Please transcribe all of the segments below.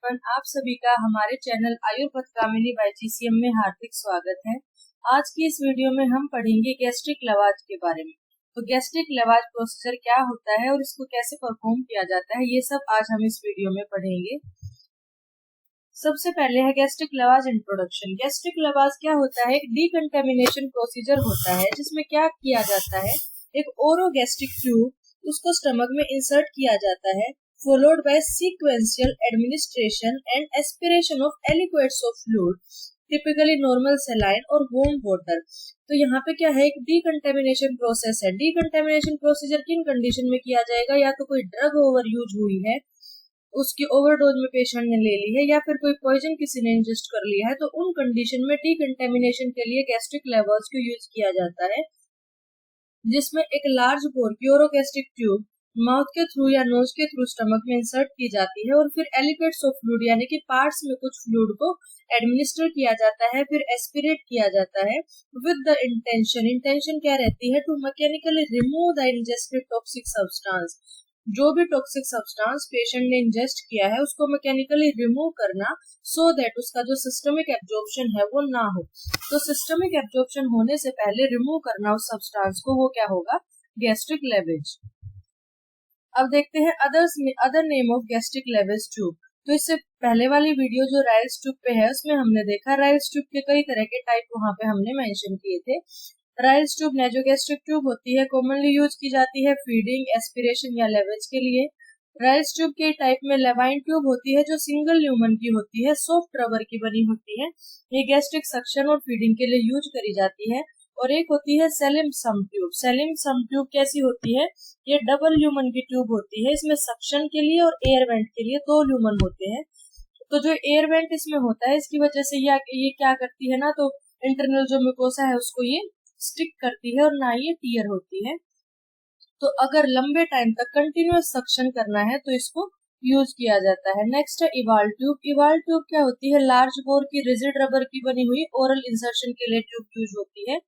Everyone, आप सभी का हमारे चैनल आयुर्पथगामिनी बाय जीसीएम में हार्दिक स्वागत है। आज की इस वीडियो में हम पढ़ेंगे गैस्ट्रिक लवाज के बारे में। तो गैस्ट्रिक लवाज प्रोसीजर क्या होता है और इसको कैसे परफॉर्म किया जाता है, ये सब आज हम इस वीडियो में पढ़ेंगे। सबसे पहले है गैस्ट्रिक लवाज इंट्रोडक्शन। गैस्ट्रिक लवाज क्या होता है? एक डीकंटामिनेशन प्रोसीजर होता है जिसमें क्या किया जाता है, एक ओरोगैस्ट्रिक ट्यूब उसको स्टमक में इंसर्ट किया जाता है, followed by sequential administration and aspiration of aliquots of fluid, typically normal saline or warm water। तो यहाँ पे क्या है, एक डीकंटामिनेशन प्रोसेस है। डीकंटामिनेशन प्रोसीजर किन कंडीशन में किया जाएगा? या तो कोई ड्रग ओवर यूज हुई है, उसकी ओवरडोज में पेशेंट ने ले ली है, या फिर कोई पॉइजन किसी ने इंजेस्ट कर लिया है, तो उन कंडीशन में डीकंटामिनेशन के लिए गैस्ट्रिक लेवर्स को यूज किया जाता है, जिसमें एक लार्ज बोर की ओरोगैस्ट्रिक ट्यूब माउथ के थ्रू या नोज के थ्रू स्टमक में इंसर्ट की जाती है और फिर एलिक्वेट्स ऑफ फ्लूइड यानी कि पार्ट्स में कुछ फ्लूइड को एडमिनिस्टर किया जाता है, फिर एस्पिरेट किया जाता है विद द इंटेंशन क्या रहती है? To mechanically remove the ingested toxic substance. जो भी टॉक्सिक सब्सटेंस पेशेंट ने इंजेस्ट किया है उसको मैकेनिकली रिमूव करना, सो दैट उसका जो सिस्टमिक एब्जॉर्प्शन है वो ना हो। तो सिस्टमिक एब्जॉर्प्शन होने से पहले रिमूव करना उस सब्सटेंस को, वो क्या होगा? Gastric lavage. अब देखते हैं other name of gastric lavage tube. तो इससे पहले वाली वीडियो जो राइल्स ट्यूब पे है उसमें हमने देखा राइल्स ट्यूब के कई तरह के टाइप वहां पे हमने मेंशन किए थे। राइल्स ट्यूब नेजोगैस्ट्रिक ट्यूब होती है, कॉमनली यूज की जाती है फीडिंग, एस्पिरेशन या लेवेज के लिए। राइल्स ट्यूब के टाइप में लेवाइन ट्यूब होती है जो सिंगल ल्यूमन की होती है, सॉफ्ट रबर की बनी होती है। ये गैस्ट्रिक सक्शन और फीडिंग के लिए यूज करी जाती है। और एक होती है सेलिम sump tube. Salem sump tube कैसी होती है? ये डबल ल्यूमन की ट्यूब होती है, इसमें सक्शन के लिए और एयर वेंट के लिए दो ल्यूमन होते हैं। तो जो एयर वेंट इसमें होता है इसकी वजह से ये क्या करती है ना, तो इंटरनल जो म्यूकोसा है उसको ये स्टिक करती है और ना ये टीयर होती है। तो अगर लंबे टाइम तक कंटिन्यूअस सक्शन करना है तो इसको यूज किया जाता है। नेक्स्ट है इवाल ट्यूब। इवाल ट्यूब क्या होती है? लार्ज बोर की रिजिड रबर की बनी हुई ओरल इंसर्शन के लिए ट्यूब यूज होती है।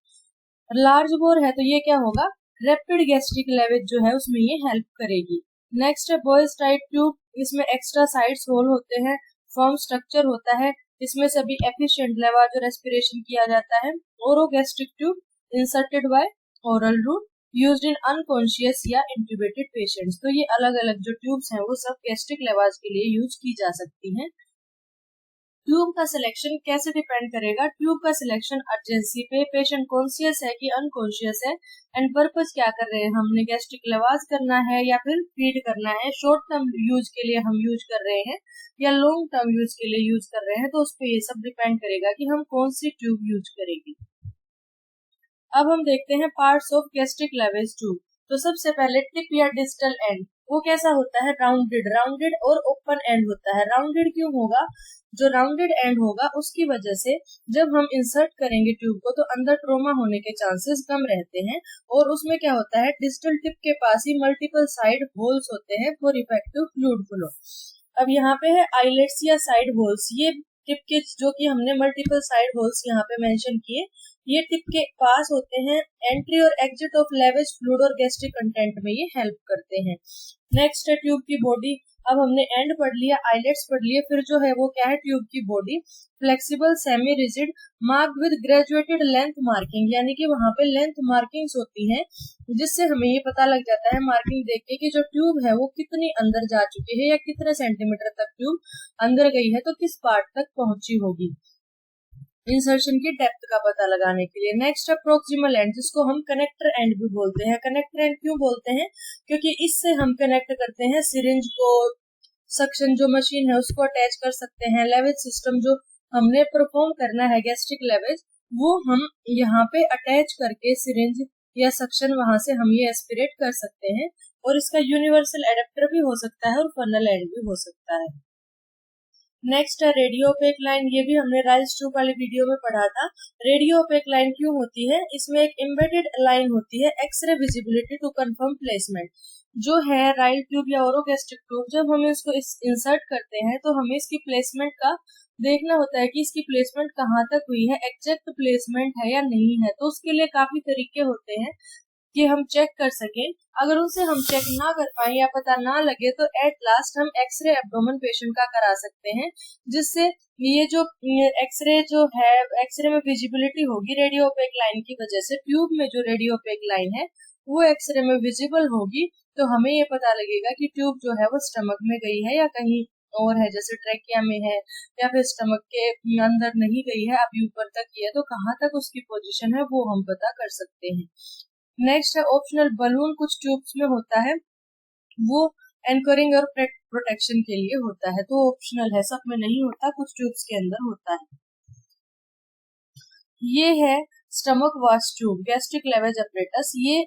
लार्ज बोर है तो ये क्या होगा? रैपिड गैस्ट्रिक लेवेज जो है उसमें ये हेल्प करेगी। नेक्स्ट है बॉयज टाइप ट्यूब। इसमें एक्स्ट्रा साइड्स होल होते हैं, फॉर्म स्ट्रक्चर होता है, इसमें सभी एफिशिएंट लेवाज और एस्पिरेशन किया जाता है। Orogastric tube inserted by oral route, used in unconscious या इंट्यूबेटेड पेशेंट्स। तो ये अलग अलग जो ट्यूब्स हैं वो सब गैस्ट्रिक लेवाज के लिए यूज की जा सकती हैं। ट्यूब का सिलेक्शन कैसे डिपेंड करेगा? ट्यूब का सिलेक्शन अर्जेंसी पे, पेशेंट कॉन्शियस है कि अनकॉन्शियस है, एंड पर्पस क्या कर रहे हैं, हमने गैस्ट्रिक लवाज करना है या फिर फीड करना है, शॉर्ट टर्म यूज के लिए हम यूज कर रहे हैं या लॉन्ग टर्म यूज के लिए यूज कर रहे हैं, तो उस पर ये सब डिपेंड करेगा कि हम कौन सी ट्यूब यूज करेंगे। अब हम देखते हैं parts of gastric lavage tube. तो सबसे पहले टिप या डिस्टल एंड, वो कैसा होता है? राउंडेड और ओपन एंड होता है। राउंडेड क्यों होगा? जो राउंडेड एंड होगा उसकी वजह से जब हम इंसर्ट करेंगे ट्यूब को तो अंदर ट्रोमा होने के चांसेस कम रहते हैं, और उसमें क्या होता है, डिस्टल टिप के पास ही मल्टीपल साइड होल्स होते हैं फॉर इफेक्टिव फ्लूइड फ्लो। अब यहाँ पे है आइलेट्स या साइड होल्स। ये टिप के जो कि हमने मल्टीपल साइड होल्स यहाँ पे मेंशन किए, ये टिप के पास होते हैं, एंट्री और एग्जिट ऑफ लेवेज फ्लूइड और गैस्ट्रिक कंटेंट में ये हेल्प करते हैं। नेक्स्ट है ट्यूब की बॉडी। अब हमने एंड पढ़ लिया, आइलेट्स पढ़ लिए, फिर जो है वो क्या है? ट्यूब की body flexible, semi rigid, marked with graduated length marking, यानी कि वहां पे लेंथ मार्किंग्स होती हैं जिससे हमें ये पता लग जाता है मार्किंग देख के कि जो ट्यूब है वो कितनी अंदर जा चुकी है या कितने सेंटीमीटर तक ट्यूब अंदर गई है, तो किस पार्ट तक पहुंची होगी, इंसर्शन की डेप्थ का पता लगाने के लिए। नेक्स्ट है प्रोक्सिमल एंड, जिसको हम कनेक्टर एंड भी बोलते हैं। कनेक्टर एंड क्यों बोलते हैं? क्योंकि इससे हम कनेक्ट करते हैं सिरिंज को, सक्शन जो मशीन है उसको अटैच कर सकते हैं। लेवेज सिस्टम जो हमने परफॉर्म करना है गैस्ट्रिक लेवेज, वो हम यहाँ पे अटैच करके सिरिंज या सक्शन वहां से हम ये एस्पिरेट कर सकते हैं, और इसका यूनिवर्सल एडेप्टर भी हो सकता है और फनल एंड भी हो सकता है। नेक्स्ट है रेडियो ओपेक लाइन। ये भी हमने राइल्स ट्यूब वाली वीडियो में पढ़ा था। रेडियो ओपेक लाइन क्यों होती है? इसमें एक एम्बेडेड लाइन होती है, x-ray visibility to confirm placement. जो है राइल ट्यूब या ओरोगैस्ट्रिक ट्यूब, जब हम इसको इंसर्ट करते हैं तो हमें इसकी प्लेसमेंट का देखना होता है कि इसकी प्लेसमेंट कहाँ तक हुई है, एग्जैक्ट प्लेसमेंट है या नहीं है। तो उसके लिए काफी तरीके होते हैं, कि हम चेक कर सकें। अगर उनसे हम चेक ना कर पाए या पता ना लगे तो एट लास्ट हम एक्सरे एब्डोमेन पेशेंट का करा सकते हैं, जिससे ये जो एक्सरे जो है, एक्सरे में विजिबिलिटी होगी रेडियो ओपेक लाइन की वजह से। ट्यूब में जो रेडियो ओपेक लाइन है वो एक्सरे में विजिबल होगी, तो हमें ये पता लगेगा कि ट्यूब जो है वो स्टमक में गई है या कहीं और है, जैसे ट्रेकिया में है या फिर स्टमक के अंदर नहीं गई है, अभी ऊपर तक ही है, तो कहाँ तक उसकी पोजीशन है वो हम पता कर सकते हैं। नेक्स्ट है ऑप्शनल बलून। कुछ ट्यूब्स में होता है वो एंकरिंग और प्रोटेक्शन के लिए होता है, तो ऑप्शनल है, सब में नहीं होता, कुछ ट्यूब्स के अंदर होता है। ये है stomach wash tube, gastric lavage apparatus. ये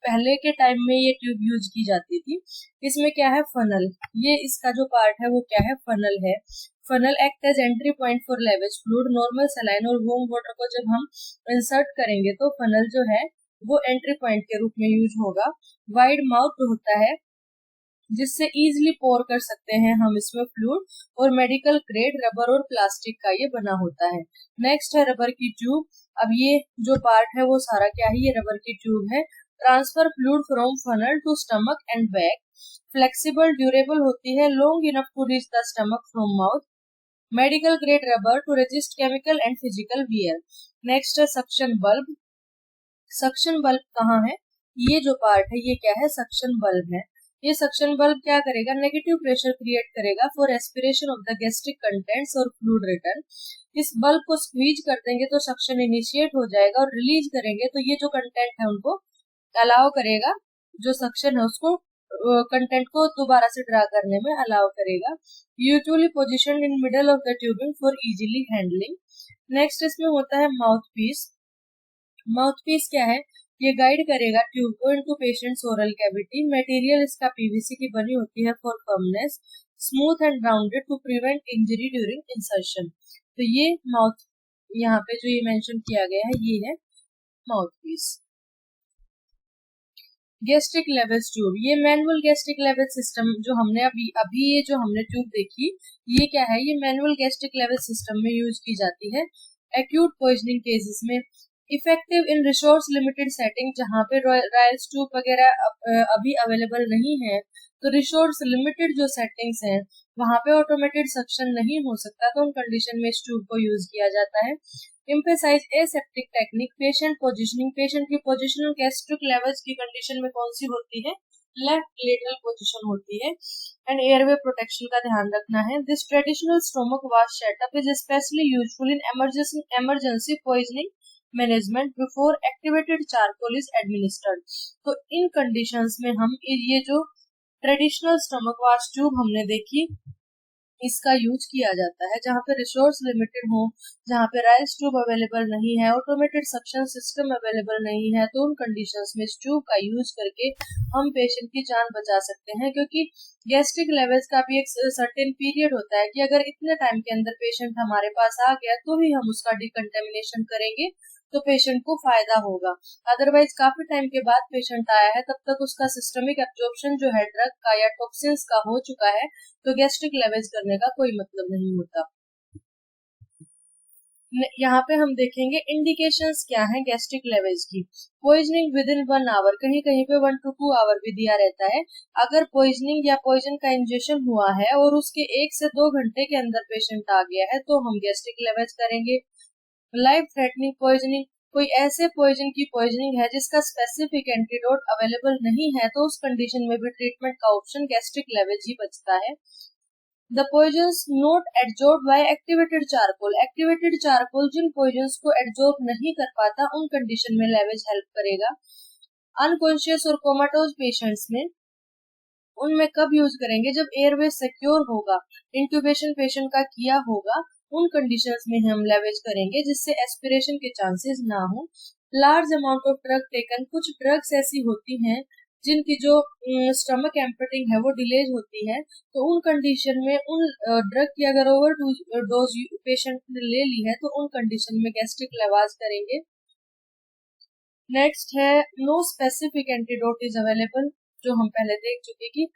पहले के टाइम में ये ट्यूब यूज की जाती थी। इसमें क्या है, फनल, ये इसका जो पार्ट है वो क्या है, फनल है। Funnel act as entry point for lavage fluid. Normal saline और वार्म वाटर को जब हम इंसर्ट करेंगे तो फनल जो है वो एंट्री पॉइंट के रूप में यूज होगा। वाइड माउथ होता है जिससे इजीली पोर कर सकते हैं हम इसमें फ्लूइड, और मेडिकल ग्रेड रबर और प्लास्टिक का ये बना होता है। नेक्स्ट है रबर की ट्यूब। अब ये जो पार्ट है वो सारा क्या है, ये रबर की ट्यूब है। Transfer fluid from funnel to stomach and back. Flexible durable होती है, long enough to reach the stomach from mouth. Medical grade rubber to resist chemical and physical wear. Next है सक्शन बल्ब। सक्शन बल्ब कहाँ है, ये जो part है ये क्या है, सक्शन बल्ब है। ये सक्शन बल्ब क्या करेगा, नेगेटिव प्रेशर क्रिएट करेगा for aspiration of the gastric contents और फ्लूइड रिटर्न। इस बल्ब को स्क्वीज कर देंगे तो सक्शन इनिशिएट हो जाएगा, और रिलीज करेंगे तो ये जो कंटेंट है उनको अलाउ करेगा, जो सक्शन है उसको कंटेंट को दोबारा से ड्रा करने में अलाउ करेगा। Usually position in middle of the tubing for easily handling. Next इसमें होता है माउथ पीस। माउथ पीस क्या है, ये गाइड करेगा ट्यूब को into patient's oral cavity. Material इसका पीवीसी की बनी होती है for firmness, smooth and rounded to prevent injury during insertion. तो ये माउथ, यहाँ पे जो ये मेंशन किया गया है ये है mouth piece. Gastric lavage tube, ये मैनुअल गैस्ट्रिक लेवेज सिस्टम जो हमने अभी ये जो हमने ट्यूब देखी, ये क्या है, ये मैनुअल गैस्ट्रिक लेवेज सिस्टम में यूज की जाती है एक्यूट पॉइजनिंग केसेस में। Effective in resource limited setting, जहाँ पे रायल्स ट्यूब वगैरह अभी अवेलेबल नहीं है, तो रिसोर्स लिमिटेड जो सेटिंग्स हैं वहां पे ऑटोमेटेड सक्शन नहीं हो सकता, तो उन कंडीशन में इस ट्यूब को यूज किया जाता है। Emphasize aseptic technique. Patient positioning, patient की पोजिशनल गैस्ट्रिक लेवल्स की कंडीशन में कौन सी होती है, लेफ्ट लेटरल पोजीशन होती है। एंड एयरवे प्रोटेक्शन का ध्यान रखना है। This traditional stomach wash setup is specially useful in emergency poisoning management before activated charcoal is administered. तो इन कंडीशंस में हम ये जो ट्रेडिशनल स्टमक वॉश ट्यूब हमने देखी, इसका यूज किया जाता है जहाँ पे रिसोर्स लिमिटेड हो, जहाँ पे राइस ट्यूब अवेलेबल नहीं है, ऑटोमेटेड सक्शन सिस्टम अवेलेबल नहीं है, तो उन कंडीशंस में इस ट्यूब का यूज करके हम पेशेंट की जान बचा सकते हैं। क्योंकि गैस्ट्रिक लेवल्स का भी एक सर्टेन पीरियड होता है कि अगर इतने टाइम के अंदर पेशेंट हमारे पास आ गया तो भी हम उसका डिकंटेमिनेशन करेंगे तो पेशेंट को फायदा होगा। अदरवाइज काफी टाइम के बाद पेशेंट आया है, तब तक उसका सिस्टमिक एब्जॉर्प्शन जो है ड्रग का या टॉक्सिन्स का हो चुका है, तो गैस्ट्रिक लेवेज करने का कोई मतलब नहीं होता। यहाँ पे हम देखेंगे इंडिकेशंस क्या हैं गैस्ट्रिक लेवेज की। पॉइजनिंग विद इन 1 आवर, कहीं कहीं पे 1 to 2 आवर भी दिया रहता है। अगर पॉइजनिंग या पॉइजन का इंजेक्शन हुआ है और उसके 1 से 2 घंटे के अंदर पेशेंट आ गया है तो हम गैस्ट्रिक लेवेज करेंगे। लाइफ थ्रेटनिंग पॉइजनिंग, कोई ऐसे पॉइजन की पॉइजनिंग है जिसका स्पेसिफिक एंटीडोट अवेलेबल नहीं है, तो उस कंडीशन में भी ट्रीटमेंट का ऑप्शन गैस्ट्रिक लेवेज ही बचता है। The poisons not absorb by activated charcoal, activated charcoal जिन पॉइजन्स को एब्जॉर्ब नहीं कर पाता उन कंडीशन में लेवेज हेल्प करेगा। अनकॉन्शियस और कोमाटोज पेशेंट्स में, उनमें कब यूज करेंगे, जब एयरवे सिक्योर होगा, इंट्यूबेशन पेशेंट का किया होगा, उन कंडीशंस में हम लेवेज करेंगे जिससे एस्पिरेशन के चांसेस ना हो। Large amount of drug taken, कुछ ड्रग्स ऐसी होती हैं जिनकी जो स्टमक एम्पटिंग है वो डिलेज होती है, तो उन कंडीशन में उन ड्रग की अगर ओवर डोज पेशेंट ने ले ली है तो उन कंडीशन में गैस्ट्रिक लेवाज करेंगे। नेक्स्ट है no specific antidote is available, जो हम पहले देख चुके कि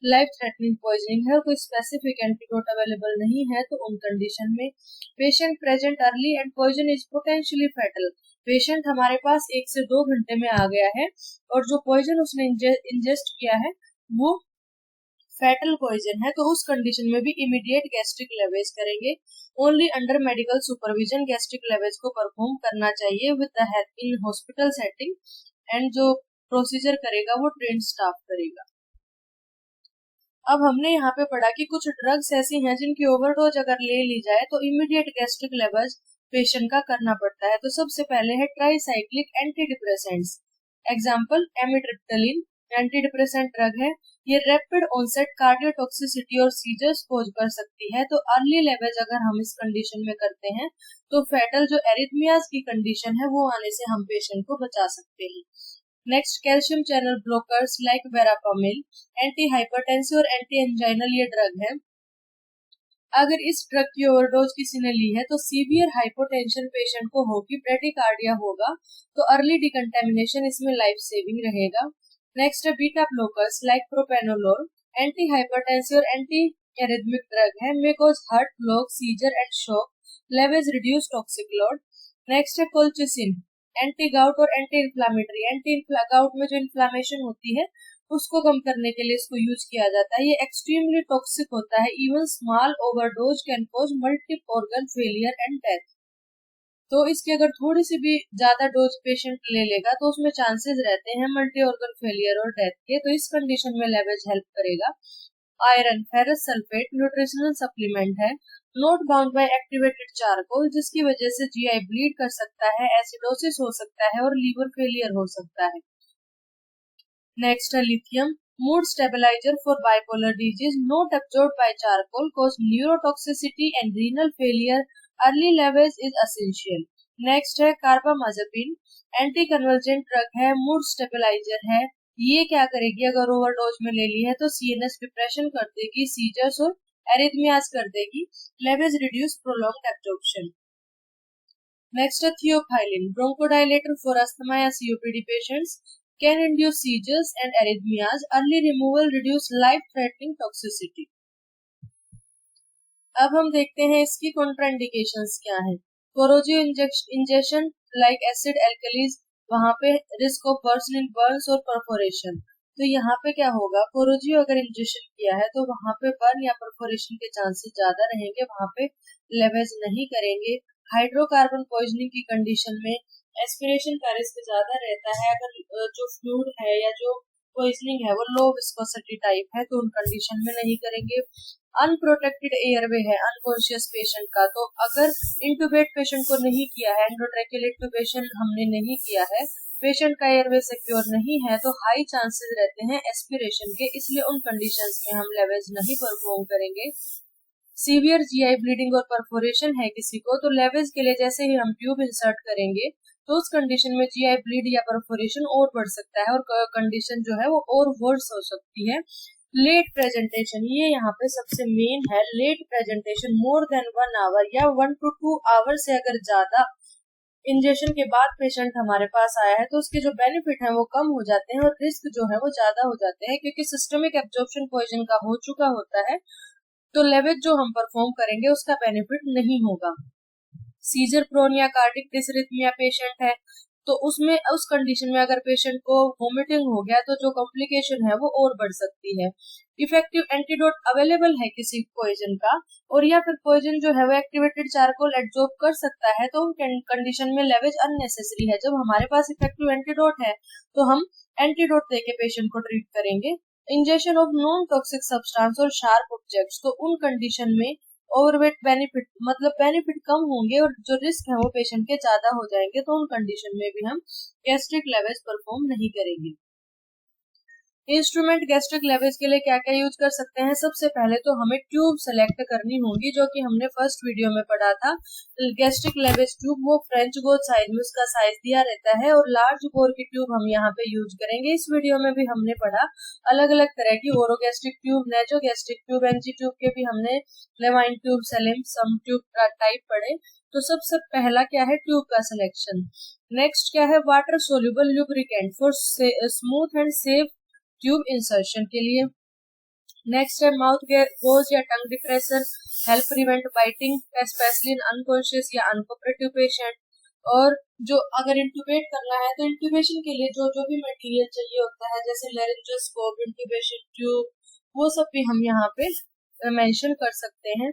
लाइफ थ्रेटनिंग पॉइजनिंग है और कोई स्पेसिफिक एंटीडोट अवेलेबल नहीं है, तो उन कंडीशन में patient present early and poison is potentially fatal. Patient हमारे पास 1 से 2 घंटे में आ गया है और जो पॉइजन उसने इंजेस्ट किया है वो फेटल पॉइजन है, तो उस कंडीशन में भी इमीडिएट गैस्ट्रिक लेवेज करेंगे। Only under medical supervision gastric lavage को परफॉर्म करना चाहिए with the help in hospital setting, and जो प्रोसीजर करेगा वो ट्रेन्ड स्टाफ करेगा। अब हमने यहाँ पे पढ़ा कि कुछ ड्रग्स ऐसी हैं जिनकी ओवरडोज अगर ले ली जाए तो इमीडिएट गैस्ट्रिक लेवेज पेशेंट का करना पड़ता है। तो सबसे पहले है tricyclic anti depressants. Example amitriptyline anti depressant drug है। ये रैपिड ऑनसेट कार्डियोटॉक्सिसिटी और सीजर्स कोज कर सकती है। तो अर्ली लेवेज अगर हम इस कंडीशन में करते हैं तो फेटल जो एरिथमियाज की कंडीशन है वो आने से हम पेशेंट को बचा सकते हैं। Next calcium channel blockers like verapamil, anti hypertensive और एंटी एंजाइनल ये ड्रग है। अगर इस ड्रग की ओवरडोज किसी ने ली है तो सीवियर हाइपोटेंशन पेशेंट को होगी, ब्रेडिकार्डिया होगा, तो अर्ली डिकंटेमिनेशन इसमें लाइफ सेविंग रहेगा। नेक्स्ट है beta blockers like propranolol, anti hypertensive और एंटी एरिथमिक ड्रग है, may cause heart block, seizure and shock, lavage reduce toxic load. Next है कोल्चिसिन, एंटी गाउट और एंटी इन्फ्लामेटरी। एंटी गाउट में जो inflammation होती है उसको कम करने के लिए इसको यूज किया जाता है। ये एक्सट्रीमली टॉक्सिक होता है, even small overdose can cause multi organ failure and death. तो इसकी अगर थोड़ी सी भी ज्यादा डोज पेशेंट ले लेगा तो उसमें चांसेस रहते हैं मल्टी ऑर्गन फेलियर और डेथ के, तो इस कंडीशन में लेवेज हेल्प करेगा। Iron ferrous sulphate nutritional supplement है, not bound by activated charcoal, जिसकी वजह से जीआई ब्लीड कर सकता है, एसिडोसिस हो सकता है और लीवर फेलियर हो सकता है। नेक्स्ट है lithium, mood stabiliser for bipolar disease, not absorbed by charcoal, cause neurotoxicity and renal failure, early lavage is essential. Next है कार्बामाजेपिन, एंटी कन्वर्जेंट ड्रग है, मूड स्टेबलाइजर है। ये क्या करेगी अगर ओवरडोज में ले ली है तो सीएनएस डिप्रेशन कर देगी, सीजर्स और एरिथमियाज कर देगी, lavage reduce prolonged absorption. Next है थियोफाइलिन, ब्रोंकोडाइलेटर फॉर अस्थमा या COPD patients, can induce seizures and arrhythmias, early removal reduce life threatening toxicity. अब हम देखते हैं इसकी कॉन्ट्राइंडिकेशंस क्या है। Corrosive injection like acid alkalis, वहां पे रिस्क ऑफ वर्सनिंग बर्न्स और परफोरेशन। तो यहाँ पे क्या होगा, कोरोजिव अगर इंजेक्शन किया है तो वहां पे बर्न या परफोरेशन के चांसेस ज्यादा रहेंगे, वहां पे लेवेज नहीं करेंगे। हाइड्रोकार्बन पॉइजनिंग की कंडीशन में एस्पिरेशन का रिस्क ज्यादा रहता है। अगर जो फ्लूइड है या जो पॉइजनिंग है वो लो विस्कोसिटी टाइप है तो उन कंडीशन में नहीं करेंगे। अनप्रोटेक्टेड एयरवे है अनकॉन्शियस पेशेंट का, तो अगर इंटूबेट पेशेंट को नहीं किया है, एंडोट्रैकियल इंटूबेशन हमने नहीं किया है, पेशेंट का एयरवे सिक्योर नहीं है, तो हाई चांसेस रहते हैं एस्पिरेशन के, इसलिए उन कंडीशंस में हम लेवेज नहीं परफॉर्म करेंगे। सीवियर जीआई ब्लीडिंग और परफोरेशन है किसी को, तो लेवेज के लिए जैसे ही हम ट्यूब इंसर्ट करेंगे तो उस कंडीशन में जीआई ब्लीड या परफोरेशन और बढ़ सकता है और कंडीशन जो है वो और वर्स हो सकती है। लेट प्रेजेंटेशन, ये यहाँ पे सबसे मेन है। Late presentation more than 1 hour या 1 to 2 आवर से अगर ज्यादा इंजेक्शन के बाद पेशेंट हमारे पास आया है तो उसके जो बेनिफिट है वो कम हो जाते हैं और रिस्क जो है वो ज्यादा हो जाते हैं, क्योंकि सिस्टमिक एब्जॉर्प्शन पॉइजन का हो चुका होता है, तो लेवेज जो हम परफॉर्म करेंगे उसका बेनिफिट नहीं होगा। सीजर प्रोन या कार्डिक डिसरिथमिया पेशेंट है तो उसमें उस कंडीशन में अगर पेशेंट को वोमिटिंग हो गया तो जो कॉम्प्लिकेशन है वो और बढ़ सकती है। इफेक्टिव एंटीडोट अवेलेबल है किसी पॉइजन का और या फिर पॉइजन जो है वो एक्टिवेटेड चारकोल एब्जॉर्ब कर सकता है, तो कंडीशन में लेवेज अननेसेसरी है। जब हमारे पास इफेक्टिव एंटीडोट है तो हम एंटीडोट देके पेशेंट को ट्रीट करेंगे। Injection of non toxic substance और शार्प ऑब्जेक्ट्स, तो उन कंडीशन में ओवरवेट बेनिफिट मतलब बेनिफिट कम होंगे और जो रिस्क है वो पेशेंट के ज्यादा हो जाएंगे, तो उन कंडीशन में भी हम गैस्ट्रिक लेवेज परफॉर्म नहीं करेंगे। इंस्ट्रूमेंट गैस्ट्रिक लेवेज के लिए क्या क्या यूज कर सकते हैं, सबसे पहले तो हमें ट्यूब सेलेक्ट करनी होगी जो कि हमने फर्स्ट वीडियो में पढ़ा था। गैस्ट्रिक लेवेज ट्यूब वो फ्रेंच गोज साइज में उसका साइज दिया रहता है और लार्ज बोर की ट्यूब हम यहाँ पे यूज करेंगे। इस वीडियो में भी हमने पढ़ा अलग अलग तरह की orogastric tube, nasogastric tube, NG tube के भी हमने Levine tube, Salem, sump tube type पढ़े। तो सबसे पहला क्या है, ट्यूब का सिलेक्शन। नेक्स्ट क्या है, water soluble lubricant for smooth and safe tube insertion के लिए। नेक्स्ट है माउथ गोज या tongue depressor, help prevent biting, specially in unconscious या अनकोऑपरेटिव पेशेंट। और जो अगर इंट्यूबेट करना है तो इंट्यूबेशन के लिए जो जो भी मटेरियल चाहिए होता है, जैसे लेरिंजोस्कोप, इंट्यूबेशन ट्यूब, वो सब भी हम यहाँ पे मेंशन कर सकते हैं।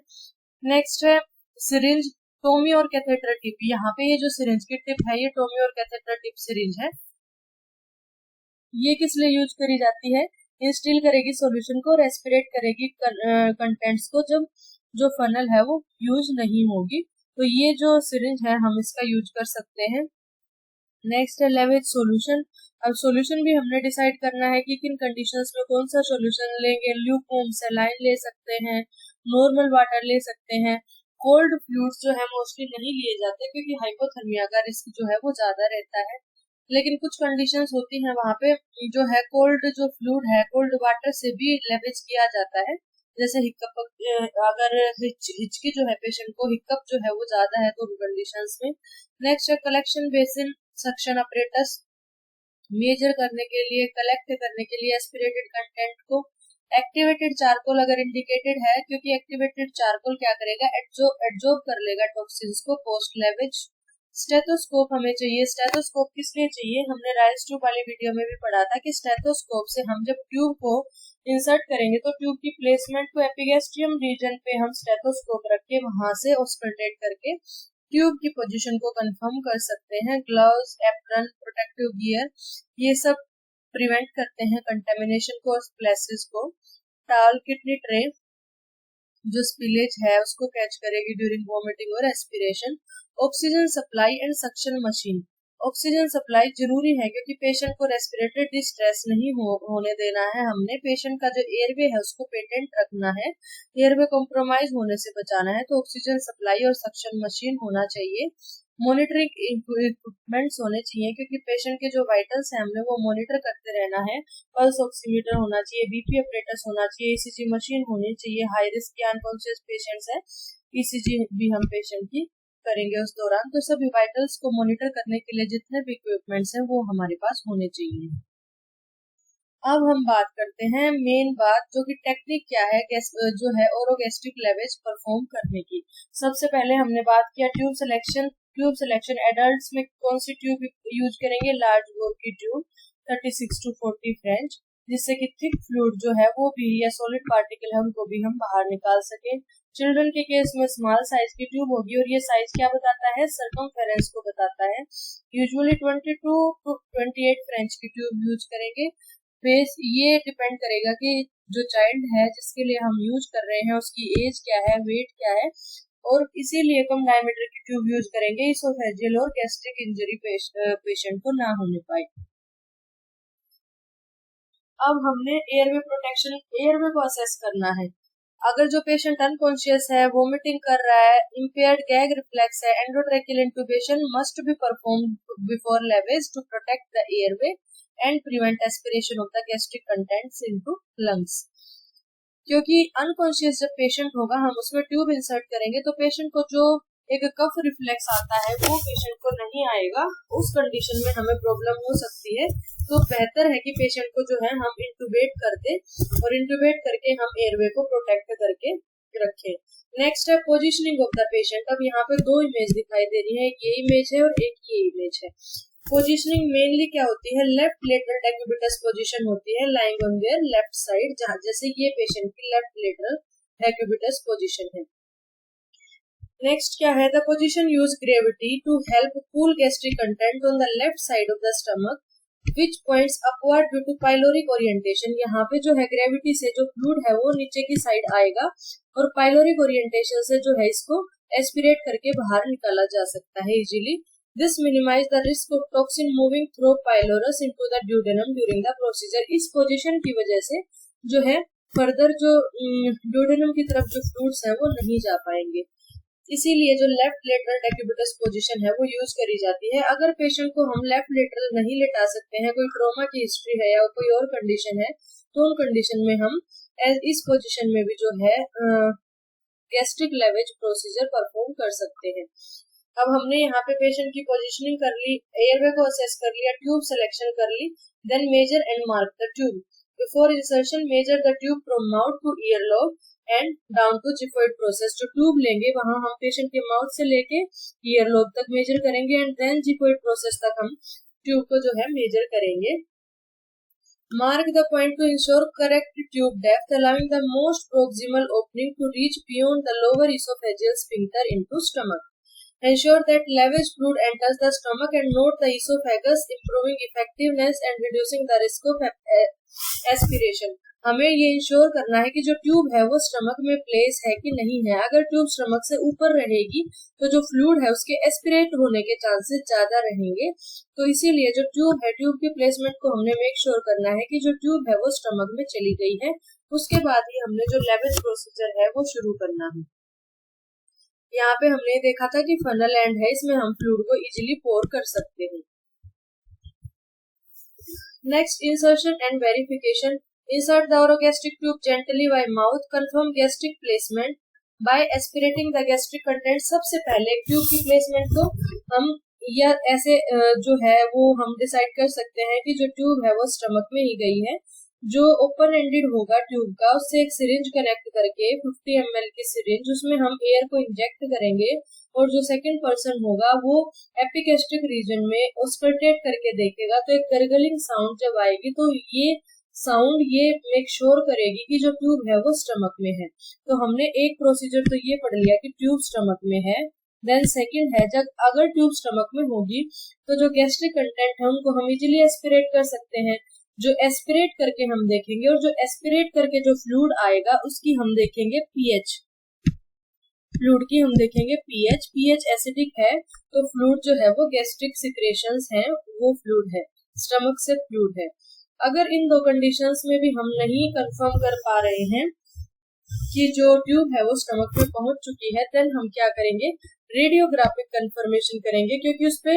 नेक्स्ट है सिरिंज, टोमी और कैथेटर टिप। यहाँ पे ये जो सिरिंज की टिप है ये टोमी और कैथेटर टिप सिरिंज है। ये किस लिए यूज करी जाती है? इंस्टिल करेगी सॉल्यूशन को, रेस्पिरेट करेगी कंटेंट्स को जब जो फनल है वो यूज नहीं होगी। तो ये जो सिरिंज है हम इसका यूज कर सकते हैं। नेक्स्ट है लेवेज सॉल्यूशन। अब सॉल्यूशन भी हमने डिसाइड करना है कि किन कंडीशंस में कौन सा सॉल्यूशन लेंगे। ल्यूकवार्म सलाइन ले सकते हैं, नॉर्मल वाटर ले सकते हैं। कोल्ड फ्लूइड्स जो है मोस्टली नहीं लिए जाते क्योंकि हाइपोथर्मिया का रिस्क जो है वो ज्यादा रहता है। लेकिन कुछ कंडीशंस होती हैं वहाँ पे जो है कोल्ड जो फ्लूइड है कोल्ड वाटर से भी लेवेज किया जाता है। जैसे हिक्कप, अगर हिचकी जो है पेशेंट को हिक्कप जो है वो ज्यादा है तो उन कंडीशंस में। नेक्स्ट है collection basin suction apparatus, measure करने के लिए, कलेक्ट करने के लिए एस्पिरेटेड कंटेंट को। एक्टिवेटेड चारकोल अगर इंडिकेटेड है, क्योंकि एक्टिवेटेड चारकोल क्या करेगा, एब्जॉर्ब कर लेगा टॉक्सिन्स को पोस्ट लेवेज। स्टेथोस्कोप हमें चाहिए। स्टेथोस्कोप किस लिए चाहिए? हमने राइस ट्यूब वाली वीडियो में भी पढ़ा था कि स्टेथोस्कोप से हम जब ट्यूब को इंसर्ट करेंगे तो ट्यूब की प्लेसमेंट को एपिगैस्ट्रियम रीजन पे हम स्टेथोस्कोप रख के वहां से ऑस्कल्टेट करके ट्यूब की पोजीशन को कंफर्म कर सकते हैं। ग्लव्स, एप्रन, प्रोटेक्टिव गियर, ये सब प्रिवेंट करते हैं कंटेमिनेशन को और स्प्लैशेस को। टाल किडनी ट्रे जो स्पिलेज है उसको कैच करेगी ड्यूरिंग वोमिटिंग और aspiration. Oxygen supply and suction machine. Oxygen supply जरूरी है क्योंकि पेशेंट को रेस्पिरेटरी डिस्ट्रेस नहीं होने देना है। हमने पेशेंट का जो एयरवे है उसको पेटेंट रखना है, एयरवे कॉम्प्रोमाइज होने से बचाना है, तो ऑक्सीजन सप्लाई और सक्शन मशीन होना चाहिए। मॉनिटरिंग इक्विपमेंट्स होने चाहिए क्योंकि पेशेंट के जो वाइटल्स हैं हमें वो मॉनिटर करते रहना है। पल्स ऑक्सीमीटर होना चाहिए, बीपी अपरेटस होना चाहिए, ईसीजी मशीन होनी चाहिए। हाई रिस्क या अनकॉन्शियस पेशेंट्स हैं, ईसीजी भी हम पेशेंट की करेंगे उस दौरान। तो सभी वाइटल्स को मॉनिटर करने के लिए जितने भी इक्विपमेंट्स हैं वो हमारे पास होने चाहिए। अब हम बात करते हैं मेन बात, जो कि टेक्निक क्या है जो है ओरोगैस्ट्रिक लेवेज परफॉर्म करने की। सबसे पहले हमने बात किया tube selection. Tube selection adults में कौन सी ट्यूब यूज करेंगे? लार्ज बोर की ट्यूब 36 to 40 फ्रेंच, जिससे कि थिक फ्लूइड जो है वो भी या सॉलिड पार्टिकल है उनको भी हम बाहर निकाल सके। चिल्ड्रन के केस में स्मॉल साइज की ट्यूब होगी और ये साइज क्या बताता है? सर्कमफेरेंस को बताता है। यूजुअली 22 to 28 फ्रेंच की ट्यूब यूज करेंगे। फेस ये डिपेंड करेगा कि जो चाइल्ड है जिसके लिए हम यूज कर रहे हैं उसकी एज क्या है, वेट क्या है, और इसीलिए कम डायमीटर की ट्यूब यूज करेंगे इसोफेजियल और गैस्ट्रिक इंजरी पेशेंट को ना होने पाए। अब हमने एयरवे प्रोटेक्शन, एयरवे को असेस करना है। अगर जो पेशेंट अनकॉन्शियस है, वोमिटिंग कर रहा है, इम्पेयर्ड गैग रिफ्लेक्स है, endotracheal intubation must be perform before lavage to protect the airway and prevent aspiration of the gastric contents into lungs. क्योंकि अनकॉन्शियस जब पेशेंट होगा हम उसमें ट्यूब इंसर्ट करेंगे तो पेशेंट को जो एक कफ रिफ्लेक्स आता है वो पेशेंट को नहीं आएगा। उस कंडीशन में हमें प्रॉब्लम हो सकती है। तो बेहतर है कि पेशेंट को जो है हम इंट्यूबेट कर दे और इंट्यूबेट करके हम एयरवे को प्रोटेक्ट करके रखें। नेक्स्ट है पोजीशनिंग ऑफ द पेशेंट। अब यहाँ पे दो इमेज दिखाई दे रही है, एक ये इमेज है और एक ये इमेज है। पोजीशनिंग मेनली क्या होती है? लेफ्ट लेटरल डेक्यूबिटस पोजीशन होती है, lying on their left side, जहां जैसे ये पेशेंट की लेफ्ट लेटरल डेक्यूबिटस पोजीशन है। नेक्स्ट क्या है? The position use gravity to help cool gastric content on the left side of the stomach which points upward due to pyloric orientation. यहाँ पे जो है ग्रेविटी से जो फ्लूइड है वो नीचे की साइड आएगा और पाइलोरिक ओरिएंटेशन से जो है इसको एस्पिरेट करके बाहर निकाला जा सकता है easily. This minimize the risk of toxin moving through pylorus into the duodenum during the procedure. इस पोजीशन की वजह से जो है फर्दर जो ड्यूडेनम की तरफ जो फ्लूइड्स है वो नहीं जा पाएंगे, इसीलिए जो लेफ्ट लेटरल डेक्यूबिटस पोजीशन है वो यूज करी जाती है। अगर पेशेंट को हम लेफ्ट लेटरल नहीं लेटा सकते हैं, कोई ट्रॉमा की हिस्ट्री है या कोई और कंडीशन है, तो उन कंडीशन में हम इस पोजीशन में भी जो है गैस्ट्रिक लेवेज प्रोसीजर परफॉर्म कर सकते हैं। अब हमने यहाँ पे पेशेंट की पोजीशनिंग कर ली, एयरवे को असेस कर लिया, ट्यूब सिलेक्शन कर ली, then measure and mark the tube. Before insertion, measure the tube from mouth to earlobe and down to xiphoid process. जो ट्यूब लेंगे वहां हम पेशेंट के माउथ से लेके ईयरलोब तक मेजर करेंगे एंड देन xiphoid process तक हम ट्यूब को जो है मेजर करेंगे. Mark the point to ensure correct tube depth, allowing the most proximal opening to reach beyond the lower esophageal sphincter into stomach. Ensure that lavage fluid enters the stomach and note the esophagus, improving effectiveness and reducing the risk of aspiration. हमें ये ensure करना है कि जो tube है वो stomach में place है कि नहीं है. अगर ट्यूब स्टमक से ऊपर रहेगी तो जो फ्लूइड है उसके एस्पिरेट होने के चांसेस ज्यादा रहेंगे. तो इसीलिए जो ट्यूब है, ट्यूब के प्लेसमेंट को हमने मेक श्योर करना है कि जो ट्यूब है वो स्टमक में चली गई है. उसके बाद ही हमने जो लेवेज प्रोसीजर है वो शुरू करना है. यहाँ पे हमने देखा था कि फनल एंड है, इसमें हम फ्लूइड को इजीली पोर कर सकते हैं. Next, insertion and verification. Insert the orogastric tube gently by mouth. Confirm gastric placement by aspirating the gastric content. सबसे पहले ट्यूब की प्लेसमेंट को हम या ऐसे जो है वो हम डिसाइड कर सकते हैं कि जो ट्यूब है वो स्टमक में ही गई है. जो ओपन एंडेड होगा ट्यूब का, उससे एक सिरिंज कनेक्ट करके 50 ml की सिरिंज, उसमें हम एयर को इंजेक्ट करेंगे और जो सेकंड पर्सन होगा वो एपिगैस्ट्रिक रीजन में ऑस्कल्टेट करके देखेगा. तो एक गर्गलिंग साउंड जब आएगी तो ये साउंड ये मेक श्योर करेगी कि जो ट्यूब है वो स्टमक में है. तो हमने एक प्रोसीजर तो ये पढ़ लिया कि ट्यूब स्टमक में है. देन सेकंड है, जब अगर ट्यूब स्टमक में होगी तो जो गैस्ट्रिक कंटेंट है उनको हम इजीली एस्पिरेट कर सकते हैं. जो एस्पिरेट करके हम देखेंगे और जो एस्पिरेट करके जो फ्लूइड आएगा उसकी हम देखेंगे पीएच. फ्लूइड की हम देखेंगे पीएच. पीएच एसिडिक है तो फ्लूइड जो है वो गैस्ट्रिक सिक्रेशंस है, वो फ्लूइड है, स्टमक से फ्लूइड है. अगर इन दो कंडीशंस में भी हम नहीं कंफर्म कर पा रहे हैं कि जो ट्यूब है वो स्टमक में पहुंच चुकी है, देन हम क्या करेंगे, रेडियोग्राफिक कंफर्मेशन करेंगे. क्योंकि उस पे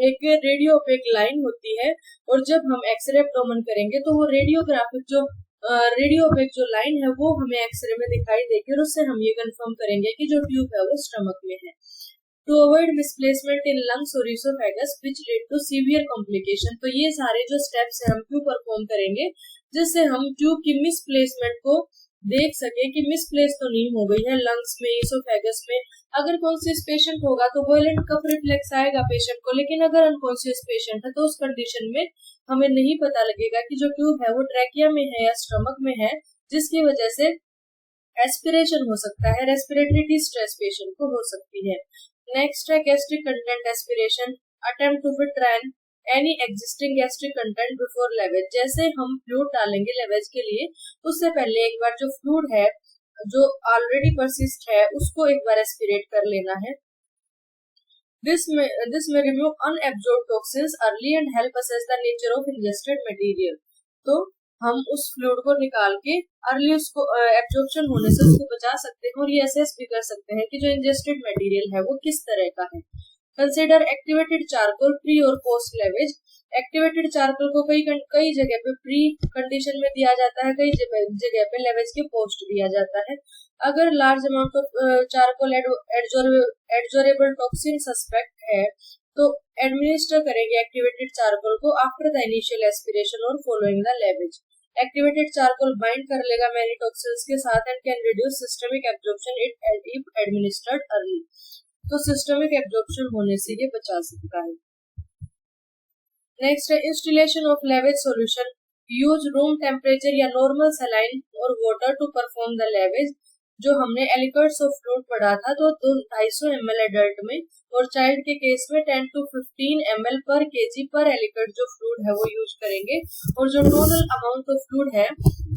एक रेडियो पे एक लाइन होती है और जब हम एक्सरे एब्डोमेन करेंगे तो वो रेडियोग्राफिक जो रेडियो पे जो लाइन है वो हमें एक्सरे में दिखाई देगी और उससे हम ये कंफर्म करेंगे कि जो ट्यूब है वो स्टमक में है. To avoid misplacement in lungs और oesophagus which lead to severe complication. तो ये सारे जो स्टेप्स है हम क्यों परफॉर्म करेंगे, जिससे हम ट्यूब की मिसप्लेसमेंट को देख सके कि मिसप्लेस तो नहीं हो गई है लंग्स में, इसोफेगस में. अगर कॉन्शियस पेशेंट होगा तो वायलेंट कफ रिफ्लेक्स आएगा पेशेंट को, लेकिन अगर अनकॉन्शियस पेशेंट है तो उस कंडीशन में हमें नहीं पता लगेगा कि जो ट्यूब है वो ट्रैकिया में है या स्टमक में है, जिसकी वजह से एस्पिरेशन हो सकता है, रेस्पिरेटरी डिस्ट्रेस पेशेंट को हो सकती है. नेक्स्ट है gastric content aspiration. Attempt to fit any existing gastric content before lavage. जैसे हम फ्लूइड डालेंगे लेवेज के लिए, उससे पहले एक बार जो फ्लूइड है जो ऑलरेडी परसिस्ट है उसको एक बार एस्पिरेट कर लेना है. दिस में remove unabsorbed toxins early and help assess the nature of ingested material. तो हम उस फ्लूइड को निकाल के अर्ली उसको एब्जॉर्प्शन होने से उसको बचा सकते हैं और ये असेस भी कर सकते हैं कि जो इंजेस्टेड मटेरियल है वो किस तरह का है. कंसिडर एक्टिवेटेड चारकोल प्री और पोस्ट लेवेज. एक्टिवेटेड चारकोल को कई जगह पे प्री कंडीशन में दिया जाता है, कई जगह पे लेवेज के पोस्ट दिया जाता है. अगर large amount of charcoal adsorbable toxin suspect है तो एडमिनिस्टर करेंगे एक्टिवेटेड चारकोल को आफ्टर द इनिशियल एस्पिरेशन और following the lavage. Activated charcoal bind कर लेगा मैनी टॉक्सिन्स के साथ and can reduce systemic absorption if administered early. तो सिस्टमिक एब्जॉर्प्शन होने से ये बचा सकता है. नेक्स्ट है installation of lavage solution. Use room temperature या नॉर्मल सलाइन और water to perform the lavage. जो हमने एलिकर्ट्स ऑफ फ्लूइड पढ़ा था तो 250 ml एडल्ट में और चाइल्ड के केस में 10 to 15 ml पर केजी पर एलिकर्ट जो फ्लूइड है वो यूज करेंगे. और जो टोटल अमाउंट ऑफ फ्लूइड है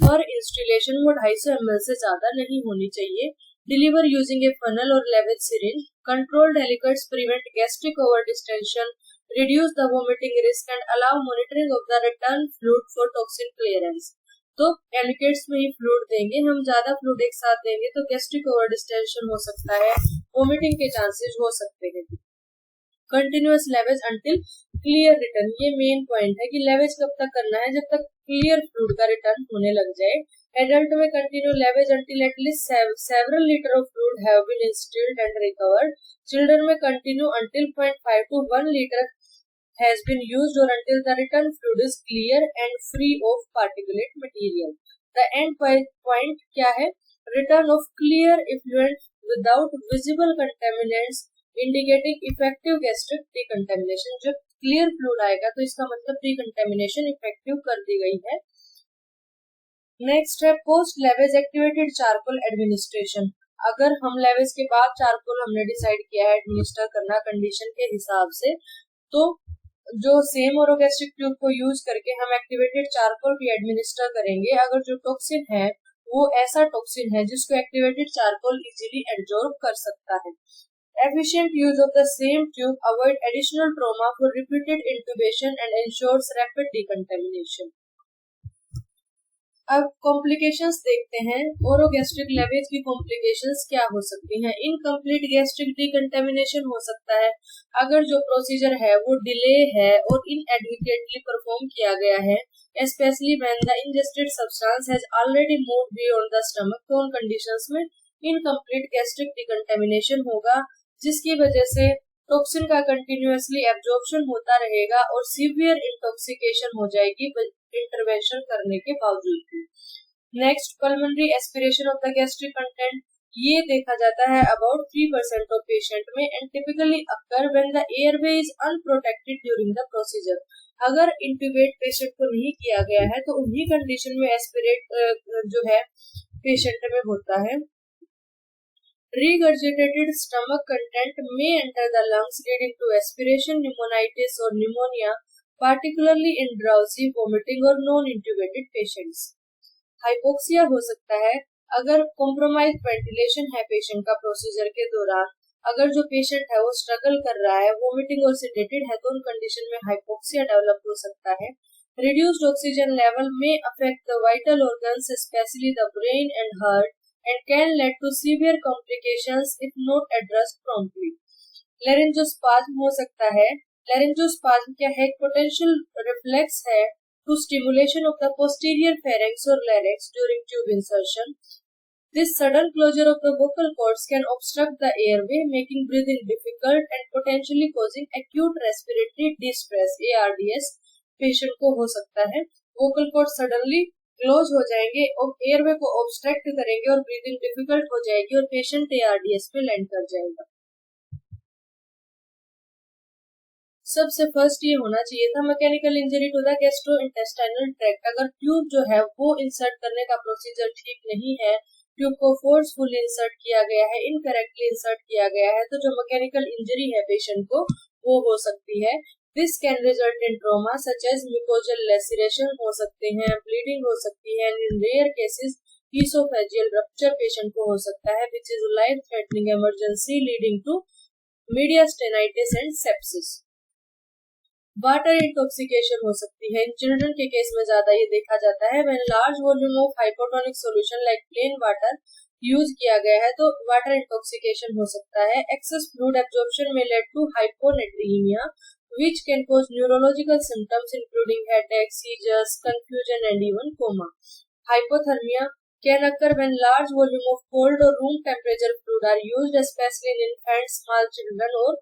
पर इंस्टॉलेशन वो 250 ml से ज्यादा नहीं होनी चाहिए. डिलीवर यूजिंग ए फनल और lavage syringe. Controlled aliquots prevent gastric over distension, reduce the vomiting risk and allow monitoring of the return fluid for toxin clearance. तो एलिकेट्स में ही फ्लूइड देंगे, हम ज्यादा फ्लूइड एक साथ देंगे तो गैस्ट्रिक ओवर डिस्टेंशन हो सकता है, वोमिटिंग के चांसेस हो सकते हैं. Continuous lavage until clear return. ये मेन पॉइंट है कि लेवेज कब तक करना है, जब तक क्लियर फ्लूइड का रिटर्न होने लग जाए. एडल्ट में continue lavage until at least several litre of fluid have been instilled and recovered. Children में continue until 0.5 to 1 litre has been used or until the return fluid is clear and free of particulate material. The end point क्या है? Return of clear effluent without visible contaminants indicating effective gastric decontamination. जब clear fluid आएगा तो इसका मतलब decontamination effective कर दी गई है. नेक्स्ट है post lavage activated charcoal administration. अगर हम लेवेज के बाद चारकोल हमने डिसाइड किया है एडमिनिस्टर करना कंडीशन के हिसाब से, तो जो सेम ओरोगैस्ट्रिक ट्यूब को यूज करके हम एक्टिवेटेड चारकोल भी एडमिनिस्टर करेंगे अगर जो टॉक्सिन है वो ऐसा टॉक्सिन है जिसको एक्टिवेटेड चारकोल इजीली एब्जॉर्ब कर सकता है. Efficient use of the same tube avoid additional trauma for repeated intubation and ensures rapid decontamination. अब कॉम्प्लिकेशंस देखते हैं. ओरोगैस्ट्रिक लेवेज की कॉम्प्लिकेशंस क्या हो सकती हैं? इनकम्प्लीट गैस्ट्रिक डिकंटामिनेशन हो सकता है अगर जो प्रोसीजर है वो डिले है और इनएडुकेटली परफॉर्म किया गया है, specially when the ingested substance has already moved beyond the stomach. तो उन कंडीशंस में इनकम्प्लीट गैस्ट्रिक डिकंटामिनेशन होगा जिसकी वजह से टॉक्सिन का कंटिन्यूअसली एब्जॉर्प्शन होता रहेगा और सीवियर इंटॉक्सिकेशन हो जाएगी इंटरवेंशन करने के बावजूद. Next, pulmonary aspiration of the gastric content. ये देखा जाता है अबाउट 3% ऑफ पेशेंट में and typically occur when the airway is unprotected during the procedure. अगर इंट्यूबेट पेशेंट को नहीं किया गया है तो उन्हीं कंडीशन में एस्पिरेट जो है पेशेंट में होता है. Regurgitated stomach content may enter the lungs leading to aspiration, pneumonitis or pneumonia, particularly in drowsy, vomiting or non-intubated patients. Hypoxia हो सकता है अगर compromised ventilation है पेशेंट का प्रोसीजर के दौरान. अगर जो पेशेंट है वो स्ट्रगल कर रहा है, वोमिटिंग और सेडेटेड है तो उन कंडीशन में हाइपोक्सिया डेवलप हो सकता है. Reduced oxygen level may affect the vital organs, especially the brain and heart, and can lead to severe complications if not addressed promptly. Laryngospasm हो सकता है. Laryngospasm क्या है? Potential reflex है to stimulation of the posterior pharynx or larynx during tube insertion. This sudden closure of the vocal cords can obstruct the airway, making breathing difficult and potentially causing acute respiratory distress (ARDS). Patient को हो सकता है. vocal cords suddenly close हो जाएंगे और airway को obstruct करेंगे और ब्रीदिंग डिफिकल्ट हो जाएगी और पेशेंट एआरडीएस में लैंड कर जाएगा. सबसे फर्स्ट ये होना चाहिए था mechanical injury to the gastrointestinal tract. अगर ट्यूब जो है वो इंसर्ट करने का प्रोसीजर ठीक नहीं है, ट्यूब को फोर्सफुली इंसर्ट किया गया है, इनकरेक्टली इंसर्ट किया गया है, तो जो मैकेनिकल इंजरी है पेशेंट को वो हो सकती है. This can result in trauma such as mucosal laceration हो सकते हैं, bleeding हो सकती है, and in rare cases esophageal rupture patient को हो सकता है, which is life-threatening emergency leading to mediastinitis and sepsis. Water intoxication हो सकती है. इन चिल्ड्रन के केस में ज्यादा ये देखा जाता है. when large volume of hypotonic solution like plain water use किया गया है तो वाटर इंटॉक्सिकेशन हो सकता है. excess fluid absorption may lead to hyponatremia which can cause neurological symptoms including headache, seizures, confusion and even coma. Hypothermia can occur when large volume of cold or room temperature fluid are used, especially in infants, small children or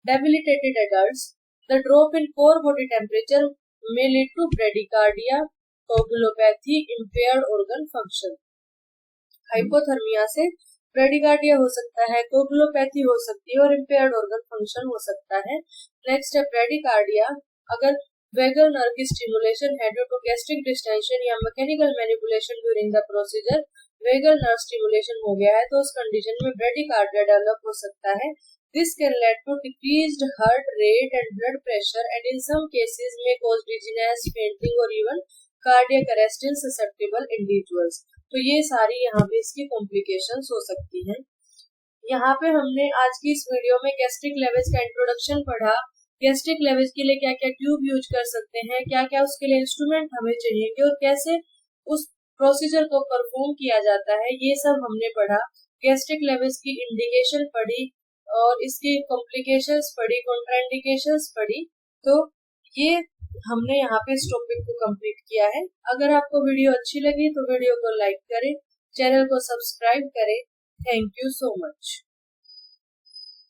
debilitated adults. The drop in core body temperature may lead to bradycardia, coagulopathy, impaired organ function. Hypothermia से bradycardia हो सकता है, coagulopathy हो सकती है और impaired organ function हो सकता है. नेक्स्ट है ब्रेडिकार्डिया. अगर वेगल नर्व की स्टिमुलेशन है ड्यू टू गैस्ट्रिक डिस्टेंशन या mechanical manipulation during the procedure, vagal nerve stimulation हो गया है तो उस कंडीशन में ब्रेडिकार्डिया डेवलप हो सकता है. This can lead to decreased heart rate and blood pressure and in some cases में कॉज डिजीनेस, फेंटिंग और even cardiac arrest in susceptible individuals. तो ये सारी यहाँ पे इसकी कॉम्प्लिकेशंस हो सकती हैं. यहाँ पे हमने आज की इस वीडियो में गैस्ट्रिक लेवेज का इंट्रोडक्शन पढ़ा. गैस्ट्रिक लेवेज के लिए क्या क्या ट्यूब यूज कर सकते हैं, क्या क्या उसके लिए इंस्ट्रूमेंट हमें चाहिए और कैसे उस प्रोसीजर को परफॉर्म किया जाता है, ये सब हमने पढ़ा. गैस्ट्रिक लेवेज की इंडिकेशन पढ़ी और इसकी कॉम्प्लिकेशंस पढ़ी, कॉन्ट्राइंडिकेशंस पढ़ी. तो ये हमने यहाँ पे इस टॉपिक को कंप्लीट किया है. अगर आपको वीडियो अच्छी लगी तो वीडियो को लाइक करें, चैनल को सब्सक्राइब करें. Thank you so much.